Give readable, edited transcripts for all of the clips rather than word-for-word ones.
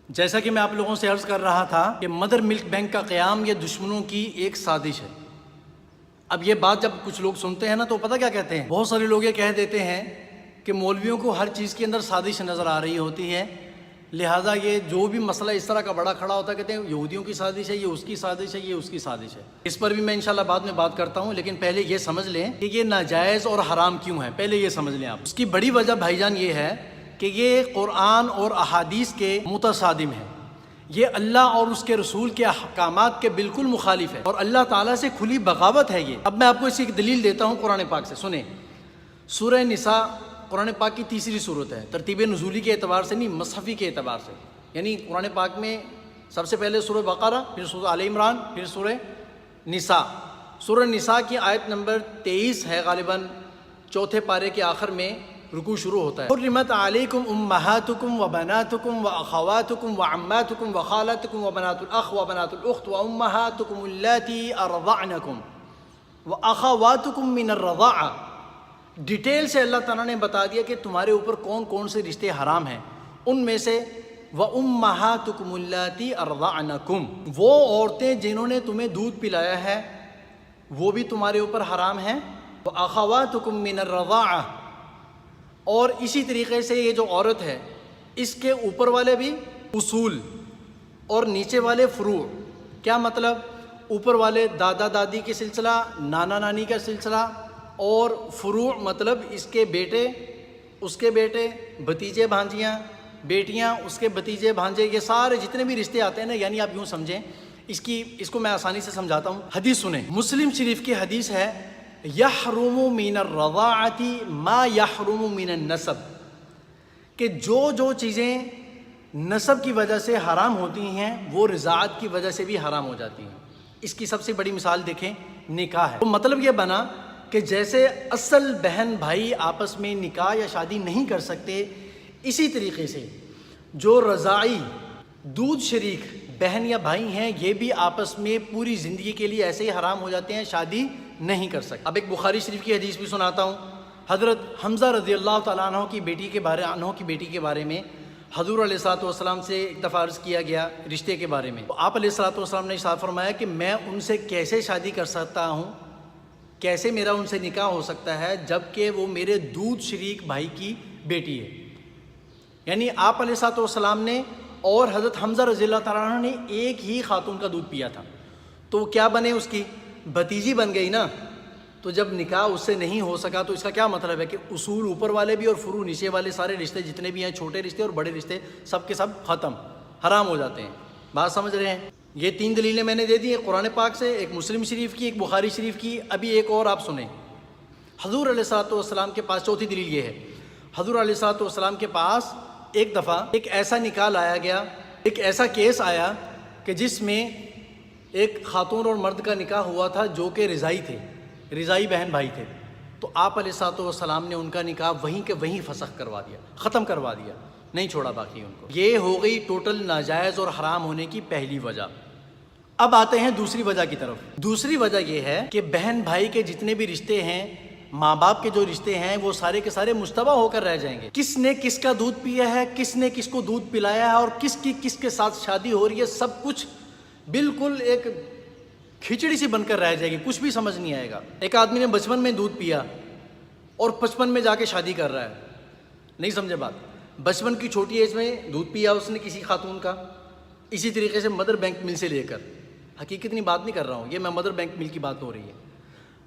جیسا کہ میں آپ لوگوں سے عرض کر رہا تھا کہ مدر ملک بینک کا قیام یہ دشمنوں کی ایک سازش ہے۔ اب یہ بات جب کچھ لوگ سنتے ہیں نا تو پتہ کیا کہتے ہیں، بہت سارے لوگ یہ کہہ دیتے ہیں کہ مولویوں کو ہر چیز کے اندر سازش نظر آ رہی ہوتی ہے، لہٰذا یہ جو بھی مسئلہ اس طرح کا بڑا کھڑا ہوتا ہے کہتے ہیں یہودیوں کی سازش ہے، یہ اس کی سازش ہے، یہ اس کی سازش ہے۔ اس پر بھی میں انشاءاللہ بعد میں بات کرتا ہوں، لیکن پہلے یہ سمجھ لیں کہ یہ ناجائز اور حرام کیوں ہے، پہلے یہ سمجھ لیں آپ۔ اس کی بڑی وجہ بھائی جان یہ ہے کہ یہ قرآن اور احادیث کے متصادم ہے، یہ اللہ اور اس کے رسول کے احکامات کے بالکل مخالف ہے، اور اللہ تعالیٰ سے کھلی بغاوت ہے یہ۔ اب میں آپ کو اس کی ایک دلیل دیتا ہوں قرآن پاک سے، سنیں۔ سورہ نساء قرآن پاک کی تیسری صورت ہے، ترتیب نزولی کے اعتبار سے نہیں، مصحفی کے اعتبار سے، یعنی قرآن پاک میں سب سے پہلے سورہ بقرہ، پھر سورہ آل عمران، پھر سورہ نساء۔ سورہ نساء کی آیت نمبر 23 ہے، غالباً چوتھے پارے کے آخر میں رکوع شروع ہوتا ہے۔ حرمت علیکم امہاتکم و بناتکم و اخواتکم و عماتکم و خالاتکم و بنات الاخ و بنات الاخت و امہاتکم اللاتی ارضعنکم و اخواتکم من الرضاعہ۔ ڈیٹیل سے اللہ تعالیٰ نے بتا دیا کہ تمہارے اوپر کون کون سے رشتے حرام ہیں، ان میں سے وَأُمَّهَاتُكُمُ اللَّاتِي أَرْضَعْنَكُمْ، وہ عورتیں جنہوں نے تمہیں دودھ پلایا ہے وہ بھی تمہارے اوپر حرام ہیں، وَأَخَوَاتُكُم مِّنَ الرَّضَاعَةِ، اور اسی طریقے سے یہ جو عورت ہے اس کے اوپر والے بھی اصول اور نیچے والے فروع۔ کیا مطلب؟ اوپر والے دادا دادی کے سلسلہ، نانا نانی کا سلسلہ، اور فروع مطلب اس کے بیٹے، اس کے بیٹے، بھتیجے بھانجیاں، بیٹیاں، اس کے بھتیجے بھانجے، یہ سارے جتنے بھی رشتے آتے ہیں نا، یعنی آپ یوں سمجھیں، اس کو میں آسانی سے سمجھاتا ہوں۔ حدیث سنیں، مسلم شریف کی حدیث ہے، یحرم من الرضاعۃ ما یحرم من النسب، کہ جو چیزیں نسب کی وجہ سے حرام ہوتی ہیں وہ رضاعت کی وجہ سے بھی حرام ہو جاتی ہیں۔ اس کی سب سے بڑی مثال دیکھیں، نکاح ہے۔ تو مطلب یہ بنا کہ جیسے اصل بہن بھائی آپس میں نکاح یا شادی نہیں کر سکتے، اسی طریقے سے جو رضاعی دودھ شریک بہن یا بھائی ہیں یہ بھی آپس میں پوری زندگی کے لیے ایسے ہی حرام ہو جاتے ہیں، شادی نہیں کر سکتے۔ اب ایک بخاری شریف کی حدیث بھی سناتا ہوں۔ حضرت حمزہ رضی اللہ تعالیٰ عنہ کی بیٹی کے بارے میں حضور علیہ الصلوۃ والسلام سے ایک دفعہ عرض کیا گیا رشتے کے بارے میں، تو آپ علیہ الصلوۃ والسلام نے ارشاد فرمایا کہ میں ان سے کیسے شادی کر سکتا ہوں، کیسے میرا ان سے نکاح ہو سکتا ہے جب کہ وہ میرے دودھ شریک بھائی کی بیٹی ہے۔ یعنی آپ علیہ الصلوۃ والسلام نے اور حضرت حمزہ رضی اللہ تعالیٰ عنہ نے ایک ہی خاتون کا دودھ پیا تھا، تو کیا بنے، اس کی بھتیجی بن گئی نا۔ تو جب نکاح اس سے نہیں ہو سکا تو اس کا کیا مطلب ہے کہ اصول اوپر والے بھی اور فروع نیچے والے سارے رشتے جتنے بھی ہیں، چھوٹے رشتے اور بڑے رشتے، سب کے سب ختم، حرام ہو جاتے ہیں۔ بات سمجھ رہے ہیں؟ یہ 3 دلیلیں میں نے دے دی، ایک قرآن پاک سے، ایک مسلم شریف کی، ایک بخاری شریف کی، ابھی ایک اور آپ سنیں۔ حضور علیہ الصلوۃ والسلام کے پاس چوتھی دلیل یہ ہے، حضور علیہ الصلوۃ والسلام کے پاس ایک دفعہ ایک ایسا نکاح لایا گیا، ایک ایسا کیس آیا کہ جس میں ایک خاتون اور مرد کا نکاح ہوا تھا جو کہ رضائی تھے، رضائی بہن بھائی تھے، تو آپ علیہ الصلوۃ والسلام نے ان کا نکاح وہیں کے وہیں فسخ کروا دیا، ختم کروا دیا، نہیں چھوڑا باقی ان کو۔ یہ ہو گئی ٹوٹل ناجائز اور حرام ہونے کی پہلی وجہ۔ اب آتے ہیں دوسری وجہ کی طرف۔ دوسری وجہ یہ ہے کہ بہن بھائی کے جتنے بھی رشتے ہیں، ماں باپ کے جو رشتے ہیں، وہ سارے کے سارے مشتبہ ہو کر رہ جائیں گے۔ کس نے کس کا دودھ پیا ہے، کس نے کس کو دودھ پلایا ہے، اور کس کی کس کے ساتھ شادی ہو رہی ہے، سب کچھ بالکل ایک کھچڑی سی بن کر رہ جائے گی، کچھ بھی سمجھ نہیں آئے گا۔ ایک آدمی نے بچپن میں دودھ پیا اور 55 میں جا کے شادی کر رہا ہے، نہیں سمجھے بات؟ بچپن کی چھوٹی ایج میں دودھ پیا اس نے کسی خاتون کا، اسی طریقے سے مدر بینک مل سے لے کر، حقیقت اتنی بات نہیں کر رہا ہوں، یہ میں مدر بینک مل کی بات ہو رہی ہے،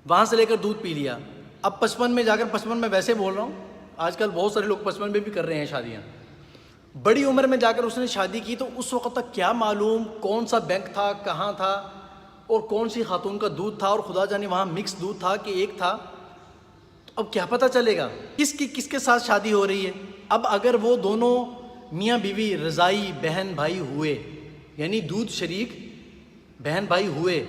وہاں سے لے کر دودھ پی لیا۔ اب 55 میں جا کر، 55 میں ویسے بول رہا ہوں، آج کل بہت سارے لوگ 55 میں بھی کر رہے ہیں شادیاں، بڑی عمر میں جا کر اس نے شادی کی، تو اس وقت تک کیا معلوم کون سا بینک تھا، کہاں تھا، اور کون سی خاتون کا دودھ تھا، اور خدا جانے وہاں مکس دودھ تھا کہ ایک تھا، تو اب کیا پتہ چلے گا کس کی کس کے ساتھ شادی ہو رہی ہے۔ اب اگر وہ دونوں میاں بیوی رضائی بہن بھائی ہوئے، یعنی دودھ شریک بہن بھائی ہوئے،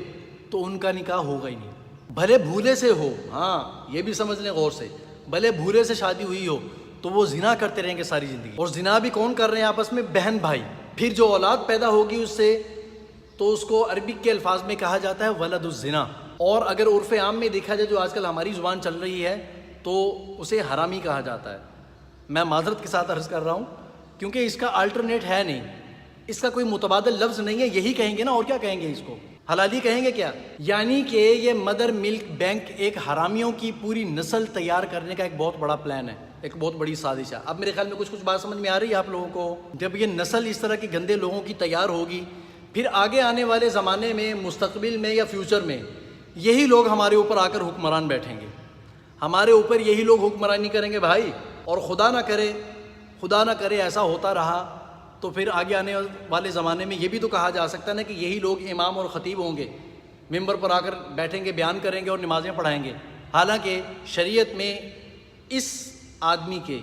تو ان کا نکاح ہوگا ہی نہیں، بھلے بھولے سے ہو، ہاں یہ بھی سمجھ لیں غور سے، بھلے بھولے سے شادی ہوئی ہو تو وہ زنا کرتے رہیں گے ساری زندگی، اور زنا بھی کون کر رہے ہیں آپس میں؟ بہن بھائی۔ پھر جو اولاد پیدا ہوگی اس سے، تو اس کو عربک کے الفاظ میں کہا جاتا ہے ولد الزنا، اور اگر عرف عام میں دیکھا جائے جو آج کل ہماری زبان چل رہی ہے تو اسے حرامی کہا جاتا ہے۔ میں معذرت کے ساتھ عرض کر رہا ہوں کیونکہ اس کا الٹرنیٹ ہے نہیں، اس کا کوئی متبادل لفظ نہیں ہے، یہی کہیں گے نا، اور کیا کہیں گے اس کو؟ حلالی کہیں گے کیا؟ یعنی کہ یہ مدر ملک بینک ایک حرامیوں کی پوری نسل تیار کرنے کا ایک بہت بڑا پلان ہے، ایک بہت بڑی سازش ہے۔ اب میرے خیال میں کچھ بات سمجھ میں آ رہی ہے آپ لوگوں کو؟ جب یہ نسل اس طرح کی گندے لوگوں کی تیار ہوگی، پھر آگے آنے والے زمانے میں، مستقبل میں یا فیوچر میں، یہی لوگ ہمارے اوپر آ کر حکمران بیٹھیں گے، ہمارے اوپر یہی لوگ حکمرانی کریں گے بھائی۔ اور خدا نہ کرے ایسا ہوتا رہا تو پھر آگے آنے والے زمانے میں یہ بھی تو کہا جا سکتا ہے نا کہ یہی لوگ امام اور خطیب ہوں گے، ممبر پر آ کر بیٹھیں گے، بیان کریں گے اور نمازیں پڑھائیں گے۔ حالانکہ شریعت میں اس آدمی کے،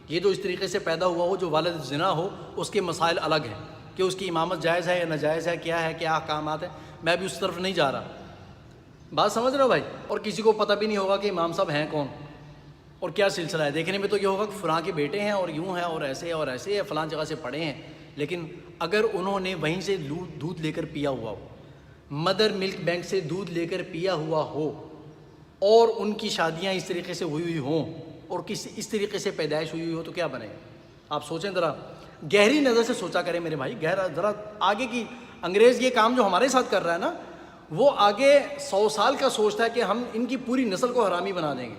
یہ جو اس طریقے سے پیدا ہوا ہو، جو والد زنا ہو، اس کے مسائل الگ ہیں کہ اس کی امامت جائز ہے یا ناجائز ہے، کیا ہے، کیا احکامات ہیں۔ میں بھی اس طرف نہیں جا رہا، بات سمجھ رہے ہو بھائی؟ اور کسی کو پتہ بھی نہیں ہوگا کہ امام صاحب ہیں کون اور کیا سلسلہ ہے۔ دیکھنے میں تو یہ ہوگا کہ فلاں کے بیٹے ہیں اور یوں ہیں اور ایسے اور ایسے ہیں، فلاں جگہ سے پڑھے ہیں، لیکن اگر انہوں نے وہیں سے دودھ لے کر پیا ہوا ہو، مدر ملک بینک سے دودھ لے کر پیا ہوا ہو، اور ان کی شادیاں اس طریقے سے ہوئی ہوں اور اس طریقے سے پیدائش ہوئی ہو، تو کیا بنے گا؟ آپ سوچیں ذرا، گہری نظر سے سوچا کریں میرے بھائی، ذرا آگے کی۔ انگریز یہ کام جو ہمارے ساتھ کر رہا ہے نا، وہ آگے 100 سال کا سوچتا ہے کہ ہم ان کی پوری نسل کو حرامی بنا دیں گے،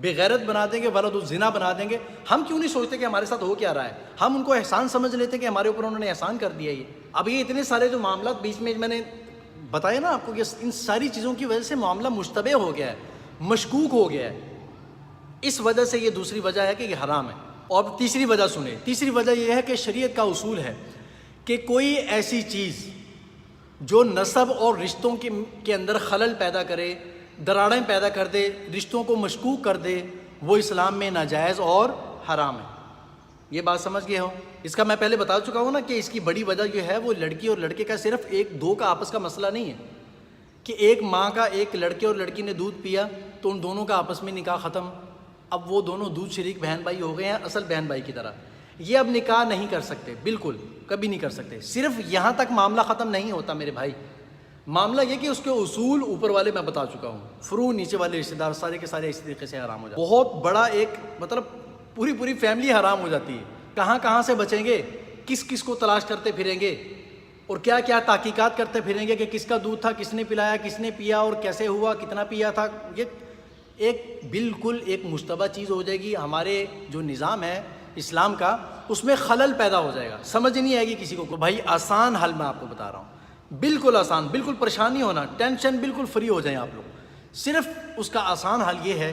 بے غیرت بنا دیں گے، ولد الزنا بنا دیں گے۔ ہم کیوں نہیں سوچتے کہ ہمارے ساتھ ہو کیا رہا ہے؟ ہم ان کو احسان سمجھ لیتے کہ ہمارے اوپر انہوں نے احسان کر دیا۔ یہ اب یہ اتنے سارے جو معاملات بیچ میں نے بتایا نا آپ کو، کہ ان ساری چیزوں کی وجہ سے معاملہ مشتبہ ہو گیا ہے، مشکوک ہو گیا ہے۔ اس وجہ سے یہ دوسری وجہ ہے کہ یہ حرام ہے۔ اور تیسری وجہ سنیں، تیسری وجہ یہ ہے کہ شریعت کا اصول ہے کہ کوئی ایسی چیز جو نسب اور رشتوں کے اندر خلل پیدا کرے، دراڑیں پیدا کر دے، رشتوں کو مشکوک کر دے، وہ اسلام میں ناجائز اور حرام ہے۔ یہ بات سمجھ گئے ہو؟ اس کا میں پہلے بتا چکا ہوں نا کہ اس کی بڑی وجہ جو ہے وہ لڑکی اور لڑکے کا صرف ایک دو کا آپس کا مسئلہ نہیں ہے کہ ایک ماں کا ایک لڑکے اور لڑکی نے دودھ پیا تو ان دونوں کا آپس میں نکاح ختم، اب وہ دونوں دودھ شریک بہن بھائی ہو گئے ہیں، اصل بہن بھائی کی طرح۔ یہ اب نکاح نہیں کر سکتے، بالکل کبھی نہیں کر سکتے۔ صرف یہاں تک معاملہ ختم نہیں ہوتا میرے بھائی، معاملہ یہ کہ اس کے اصول اوپر والے میں بتا چکا ہوں، فروع نیچے والے رشتہ دار سارے کے سارے اس طریقے سے حرام ہو جاتے ہیں۔ بہت بڑا ایک مطلب پوری فیملی حرام ہو جاتی ہے۔ کہاں سے بچیں گے؟ کس کو تلاش کرتے پھریں گے اور کیا تحقیقات کرتے پھریں گے کہ کس کا دودھ تھا، کس نے پلایا، کس نے پیا اور کیسے ہوا، کتنا پیا تھا۔ یہ ایک بالکل ایک مشتبہ چیز ہو جائے گی۔ ہمارے جو نظام ہے اسلام کا، اس میں خلل پیدا ہو جائے گا، سمجھ نہیں آئے گی کسی کو۔ بھائی آسان حل میں آپ کو بتا رہا ہوں، بالکل آسان، بالکل پریشان نہیں ہونا، ٹینشن بالکل فری ہو جائیں آپ لوگ۔ صرف اس کا آسان حل یہ ہے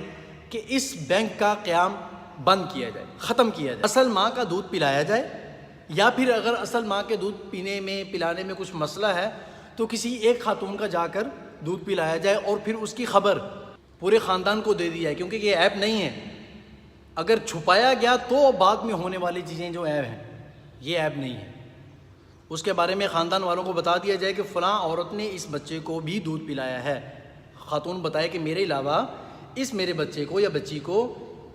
کہ اس بینک کا قیام بند کیا جائے، ختم کیا جائے، اصل ماں کا دودھ پلایا جائے، یا پھر اگر اصل ماں کے دودھ پلانے میں کچھ مسئلہ ہے تو کسی ایک خاتون کا جا کر دودھ پلایا جائے اور پھر اس کی خبر پورے خاندان کو دے دی جائے، کیونکہ یہ عیب نہیں ہے۔ اگر چھپایا گیا تو بعد میں ہونے والی چیزیں جو عیب ہیں، یہ عیب نہیں ہے۔ اس کے بارے میں خاندان والوں کو بتا دیا جائے کہ فلاں عورت نے اس بچے کو بھی دودھ پلایا ہے۔ خاتون بتائے کہ میرے علاوہ اس میرے بچے کو یا بچی کو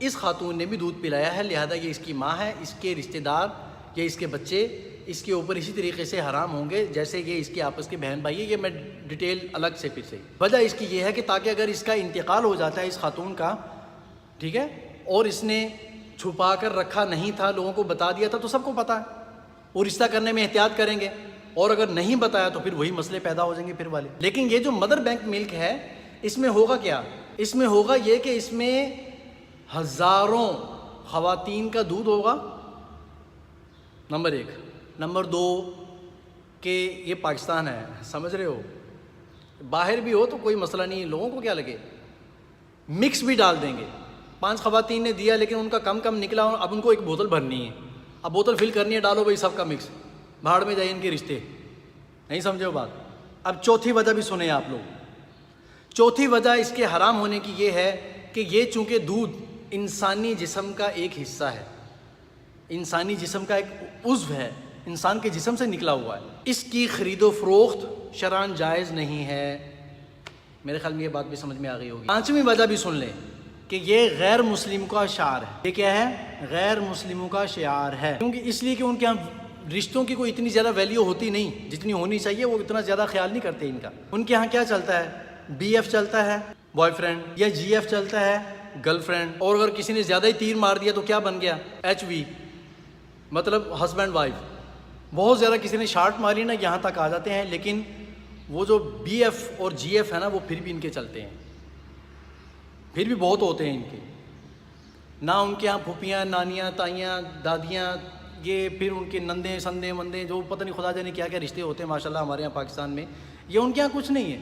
اس خاتون نے بھی دودھ پلایا ہے، لہذا یہ اس کی ماں ہے، اس کے رشتہ دار یا اس کے بچے اس کے اوپر اسی طریقے سے حرام ہوں گے جیسے یہ اس کے آپس کے بہن بھائی ہے۔ یہ میں ڈیٹیل الگ سے پھر سے، وجہ اس کی یہ ہے کہ تاکہ اگر اس کا انتقال ہو جاتا ہے اس خاتون کا، ٹھیک ہے، اور اس نے چھپا کر رکھا نہیں تھا، لوگوں کو بتا دیا تھا، تو سب کو پتہ ہے اور رشتہ کرنے میں احتیاط کریں گے، اور اگر نہیں بتایا تو پھر وہی مسئلے پیدا ہو جائیں گے پھر والے۔ لیکن یہ جو مدر بینک ملک ہے، اس میں ہوگا کیا؟ اس میں ہوگا یہ کہ اس میں ہزاروں خواتین کا دودھ ہوگا، نمبر 1۔ نمبر 2 کہ یہ پاکستان ہے، سمجھ رہے ہو، باہر بھی ہو تو کوئی مسئلہ نہیں، لوگوں کو کیا لگے، مکس بھی ڈال دیں گے۔ 5 خواتین نے دیا لیکن ان کا کم نکلا، اب ان کو ایک بوتل بھرنی ہے، اب بوتل فل کرنی ہے، ڈالو بھائی سب کا مکس، بھاڑ میں جائیں ان کے رشتے، نہیں سمجھے ہو بات۔ اب چوتھی وجہ بھی سنیں آپ لوگ۔ چوتھی وجہ اس کے حرام ہونے کی یہ ہے کہ یہ چونکہ دودھ انسانی جسم کا ایک حصہ ہے، انسانی جسم کا ایک عضو ہے، انسان کے جسم سے نکلا ہوا ہے، اس کی خرید و فروخت شرعاً جائز نہیں ہے۔ میرے خیال میں یہ بات بھی سمجھ میں آ گئی ہوگی۔ 5ویں وجہ بھی سن لیں کہ یہ غیر مسلم کا شعار ہے۔ یہ کیا ہے؟ غیر مسلموں کا شعار ہے، کیونکہ اس لیے کہ ان کے یہاں رشتوں کی کوئی اتنی زیادہ ویلیو ہوتی نہیں جتنی ہونی چاہیے، وہ اتنا زیادہ خیال نہیں کرتے ان کا۔ ان کے یہاں کیا چلتا ہے؟ بی ایف چلتا ہے، بوائے فرینڈ، یا جی ایف چلتا ہے، گرل فرینڈ، اور اگر کسی نے زیادہ ہی تیر مار دیا تو کیا بن گیا؟ ایچ وی، مطلب ہسبینڈ وائف۔ بہت زیادہ کسی نے شارٹ ماری نا یہاں تک آ جاتے ہیں، لیکن وہ جو بی ایف اور جی ایف ہے نا وہ پھر بھی ان کے چلتے ہیں، پھر بھی بہت ہوتے ہیں ان کے، نہ ان کے یہاں پھوپھیاں، نانیاں، تائیاں، دادیاں، یہ پھر ان کے نندے سندے مندے جو پتہ نہیں خدا جانے کیا کیا رشتے ہوتے ہیں ماشاءاللہ ہمارے یہاں پاکستان میں، یہ ان کے یہاں کچھ نہیں ہے،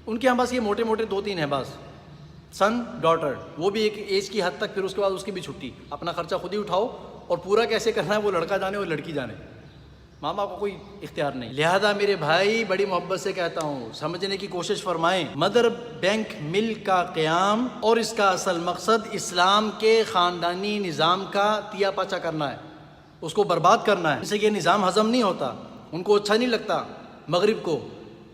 ان کے یہاں بس یہ موٹے موٹے 2-3 ہیں بس، سن ڈاٹر، وہ بھی ایک ایج کی حد تک، پھر اس کے بعد اس کی بھی چھٹی، اپنا خرچہ خود ہی اٹھاؤ، اور پورا کیسے کرنا ہے وہ لڑکا جانے اور لڑکی جانے، ماں باپ کو کوئی اختیار نہیں۔ لہذا میرے بھائی بڑی محبت سے کہتا ہوں، سمجھنے کی کوشش فرمائیں، مدر بینک ملک کا قیام اور اس کا اصل مقصد اسلام کے خاندانی نظام کا تیا پاچا کرنا ہے، اس کو برباد کرنا ہے، اسے یہ نظام ہضم نہیں ہوتا، ان کو اچھا نہیں لگتا مغرب کو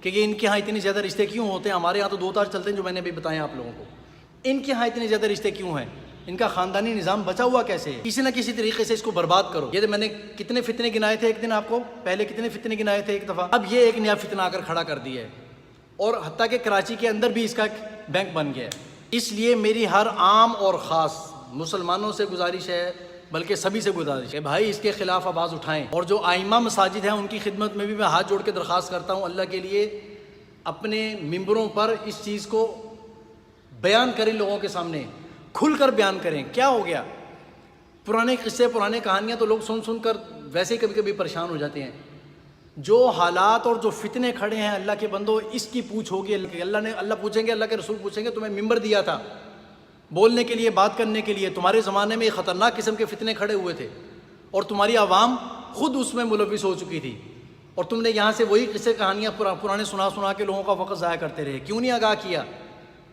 کہ یہ ان کے ہاں اتنے زیادہ رشتے کیوں ہوتے ہیں، ہمارے یہاں تو 2 تاج چلتے ہیں جو میں نے ابھی بتایا آپ لوگوں کو، ان کے ہاں اتنے زیادہ رشتے کیوں ہیں، ان کا خاندانی نظام بچا ہوا کیسے ہے، کسی نہ کسی طریقے سے اس کو برباد کرو۔ یہ میں نے کتنے فتنے گنائے تھے ایک دن، آپ کو پہلے کتنے فتنے گنائے تھے ایک دفعہ، اب یہ ایک نیا فتنہ آ کر کھڑا کر دیا ہے، اور حتیٰ کہ کراچی کے اندر بھی اس کا ایک بینک بن گیا ہے۔ اس لیے میری ہر عام اور خاص مسلمانوں سے گزارش ہے، بلکہ سبھی سے گزارش ہے، بھائی اس کے خلاف آواز اٹھائیں، اور جو ائمہ مساجد ہیں ان کی خدمت میں بھی میں ہاتھ جوڑ کے درخواست کرتا ہوں، اللہ کے لیے اپنے ممبروں پر اس چیز کو بیان کریں، لوگوں کے سامنے کھل کر بیان کریں۔ کیا ہو گیا؟ پرانے قصے، پرانے کہانیاں تو لوگ سن کر ویسے ہی کبھی کبھی پریشان ہو جاتے ہیں، جو حالات اور جو فتنے کھڑے ہیں اللہ کے بندو، اس کی پوچھ ہوگی، اللہ پوچھیں گے، اللہ کے رسول پوچھیں گے، تمہیں ممبر دیا تھا بولنے کے لیے، بات کرنے کے لیے، تمہارے زمانے میں خطرناک قسم کے فتنے کھڑے ہوئے تھے اور تمہاری عوام خود اس میں ملوث ہو چکی تھی، اور تم نے یہاں سے وہی قصے کہانیاں پرانے سنا کے لوگوں کا وقت ضائع کرتے رہے، کیوں نہیں آگاہ کیا؟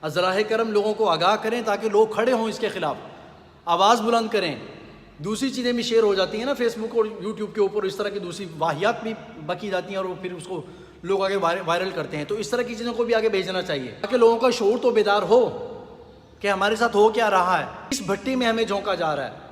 ازراہ کرم لوگوں کو آگاہ کریں تاکہ لوگ کھڑے ہوں اس کے خلاف، آواز بلند کریں۔ دوسری چیزیں بھی شیئر ہو جاتی ہیں نا فیس بک اور یوٹیوب کے اوپر، اس طرح کی دوسری واہیات بھی بکی جاتی ہیں اور وہ پھر اس کو لوگ آگے وائرل کرتے ہیں، تو اس طرح کی چیزوں کو بھی آگے بھیجنا چاہیے تاکہ لوگوں کا شعور تو بیدار ہو کہ ہمارے ساتھ ہو کیا رہا ہے، اس بھٹی میں ہمیں جھونکا جا رہا ہے۔